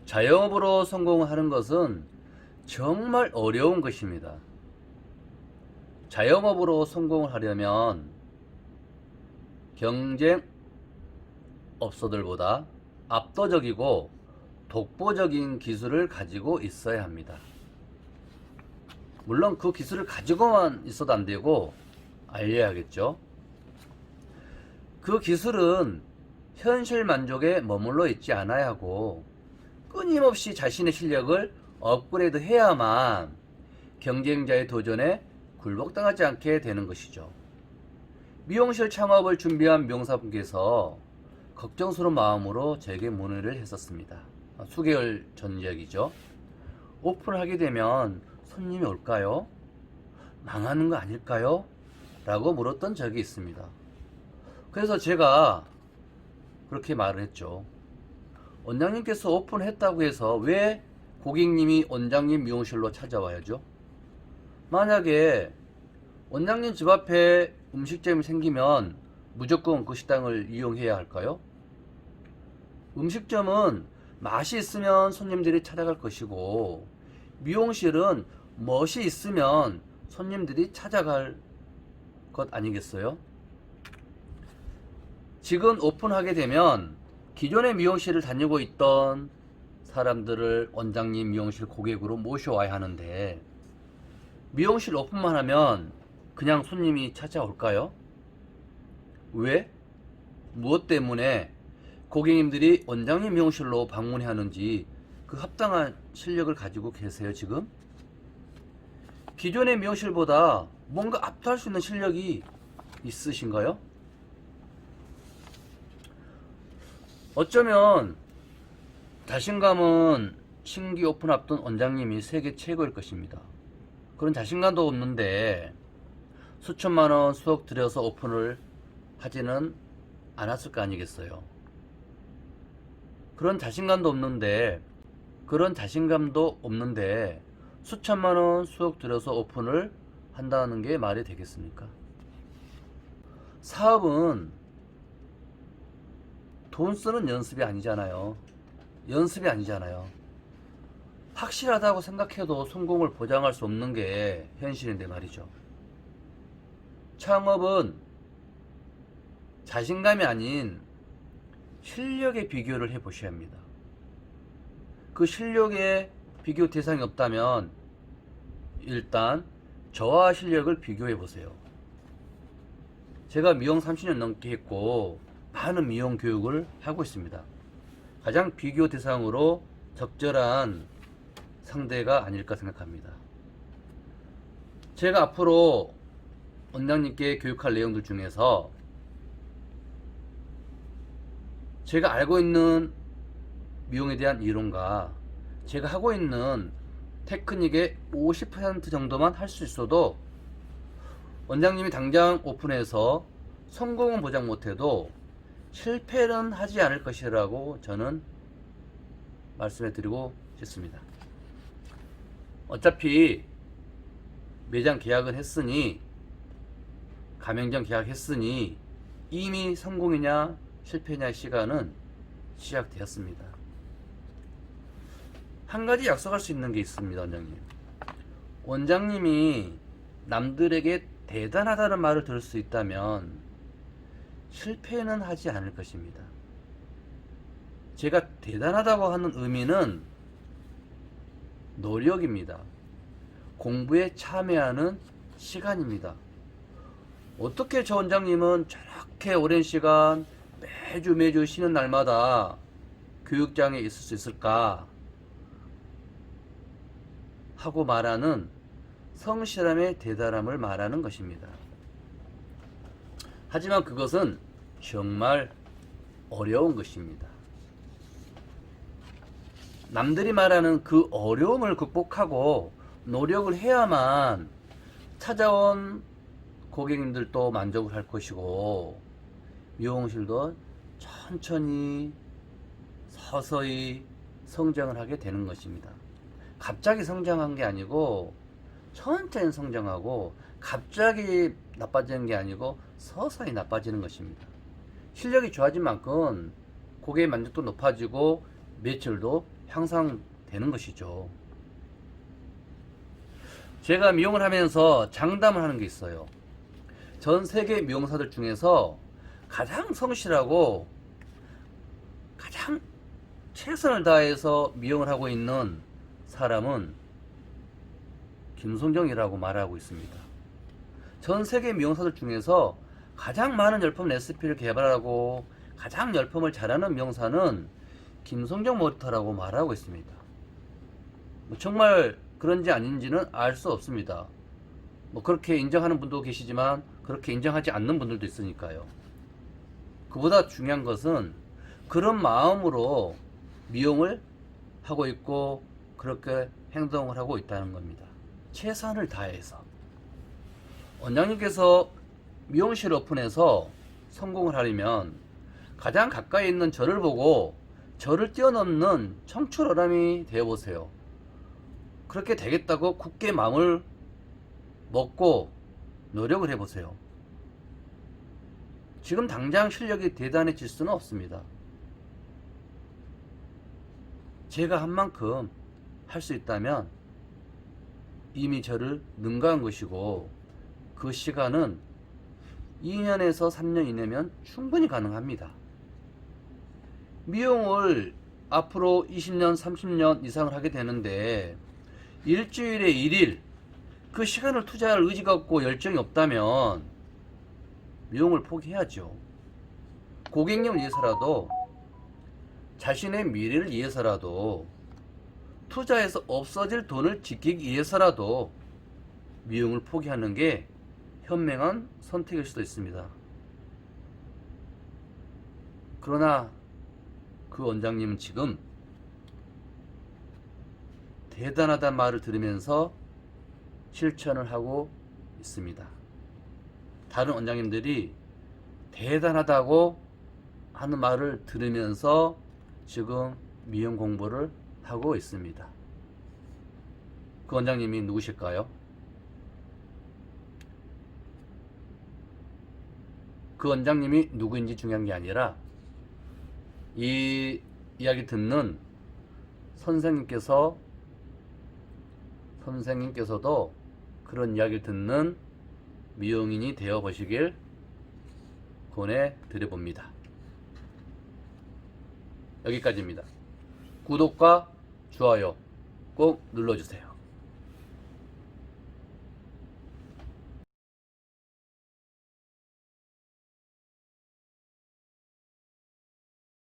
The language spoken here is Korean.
자영업으로 성공하는 것은 정말 어려운 것입니다. 자영업으로 성공을 하려면 경쟁 업소들보다 압도적이고 독보적인 기술을 가지고 있어야 합니다. 물론 그 기술을 가지고만 있어도 안 되고 알려야겠죠. 그 기술은 현실 만족에 머물러 있지 않아야 하고 끊임없이 자신의 실력을 업그레이드 해야만 경쟁자의 도전에 굴복당하지 않게 되는 것이죠. 미용실 창업을 준비한 미용사분께서 걱정스러운 마음으로 제게 문의를 했었습니다. 수개월 전 이야기죠. 오픈을 하게 되면 손님이 올까요? 망하는 거 아닐까요? 라고 물었던 적이 있습니다. 그래서 제가 그렇게 말을 했죠. 원장님께서 오픈했다고 해서 왜 고객님이 원장님 미용실로 찾아와야죠? 만약에 원장님 집 앞에 음식점이 생기면 무조건 그 식당을 이용해야 할까요? 음식점은 맛이 있으면 손님들이 찾아갈 것이고 미용실은 멋이 있으면 손님들이 찾아갈 것 아니겠어요? 지금 오픈하게 되면 기존의 미용실을 다니고 있던 사람들을 원장님 미용실 고객으로 모셔와야 하는데 미용실 오픈만 하면 그냥 손님이 찾아올까요? 왜? 무엇 때문에 고객님들이 원장님 미용실로 방문해야 하는지 그 합당한 실력을 가지고 계세요, 지금? 기존의 미용실보다 뭔가 압도할 수 있는 실력이 있으신가요? 어쩌면 자신감은 신규 오픈 앞둔 원장님이 세계 최고일 것입니다. 그런 자신감도 없는데 수천만원 수억 들여서 오픈을 하지는 않았을 거 아니겠어요. 그런 자신감도 없는데 수천만원 수억 들여서 오픈을 한다는 게 말이 되겠습니까? 사업은 돈 쓰는 연습이 아니잖아요. 확실하다고 생각해도 성공을 보장할 수 없는 게 현실인데 말이죠. 창업은 자신감이 아닌 실력의 비교를 해보셔야 합니다. 그 실력의 비교 대상이 없다면 일단 저와 실력을 비교해 보세요. 제가 미용 30년 넘게 했고 많은 미용 교육을 하고 있습니다. 가장 비교 대상으로 적절한 상대가 아닐까 생각합니다. 제가 앞으로 원장님께 교육할 내용들 중에서 제가 알고 있는 미용에 대한 이론과 제가 하고 있는 테크닉의 50% 정도만 할 수 있어도 원장님이 당장 오픈해서 성공은 보장 못해도 실패는 하지 않을 것이라고 저는 말씀해 드리고 싶습니다. 어차피 매장 계약은 했으니 가맹점 계약했으니 이미 성공이냐 실패냐 시간은 시작되었습니다. 한 가지 약속할 수 있는 게 있습니다. 원장님이 남들에게 대단하다는 말을 들을 수 있다면 실패는 하지 않을 것입니다. 제가 대단하다고 하는 의미는 노력입니다. 공부에 참여하는 시간입니다. 어떻게 저 원장님은 저렇게 오랜 시간 매주 쉬는 날마다 교육장에 있을 수 있을까 하고 말하는 성실함의 대단함을 말하는 것입니다. 하지만 그것은 정말 어려운 것입니다. 남들이 말하는 그 어려움을 극복하고 노력을 해야만 찾아온 고객님들도 만족을 할 것이고 미용실도 천천히 서서히 성장을 하게 되는 것입니다. 갑자기 성장한 게 아니고 천천히 성장하고 갑자기 나빠지는 게 아니고 서서히 나빠지는 것입니다. 실력이 좋아진 만큼 고객의 만족도 높아지고 매출도 향상되는 것이죠. 제가 미용을 하면서 장담을 하는 게 있어요. 전 세계 미용사들 중에서 가장 성실하고 가장 최선을 다해서 미용을 하고 있는 사람은 김성정이라고 말하고 있습니다. 전 세계 미용사들 중에서 가장 많은 열품 레시피를 개발하고 가장 열품을 잘하는 미용사는 김성정 머리터라고 말하고 있습니다. 정말 그런지 아닌지는 알 수 없습니다. 그렇게 인정하는 분도 계시지만 그렇게 인정하지 않는 분들도 있으니까요. 그보다 중요한 것은 그런 마음으로 미용을 하고 있고 그렇게 행동을 하고 있다는 겁니다. 최선을 다해서. 원장님께서 미용실 오픈해서 성공을 하려면 가장 가까이 있는 저를 보고 저를 뛰어넘는 청출어람이 되어보세요. 그렇게 되겠다고 굳게 마음을 먹고 노력을 해보세요. 지금 당장 실력이 대단해질 수는 없습니다. 제가 한 만큼 할 수 있다면 이미 저를 능가한 것이고 그 시간은 2년에서 3년 이내면 충분히 가능합니다. 미용을 앞으로 20년, 30년 이상을 하게 되는데 일주일에 1일 그 시간을 투자할 의지가 없고 열정이 없다면 미용을 포기해야죠. 고객님을 위해서라도 자신의 미래를 위해서라도 투자해서 없어질 돈을 지키기 위해서라도 미용을 포기하는 게 현명한 선택일 수도 있습니다. 그러나 그 원장님은 지금 대단하다는 말을 들으면서 실천을 하고 있습니다. 다른 원장님들이 대단하다고 하는 말을 들으면서 지금 미용 공부를 하고 있습니다. 그 원장님이 누구실까요? 그 원장님이 누구인지 중요한 게 아니라 이 이야기 듣는 선생님께서도 그런 이야기를 듣는 미용인이 되어 보시길 권해 드려봅니다. 여기까지입니다. 구독과 좋아요 꼭 눌러주세요.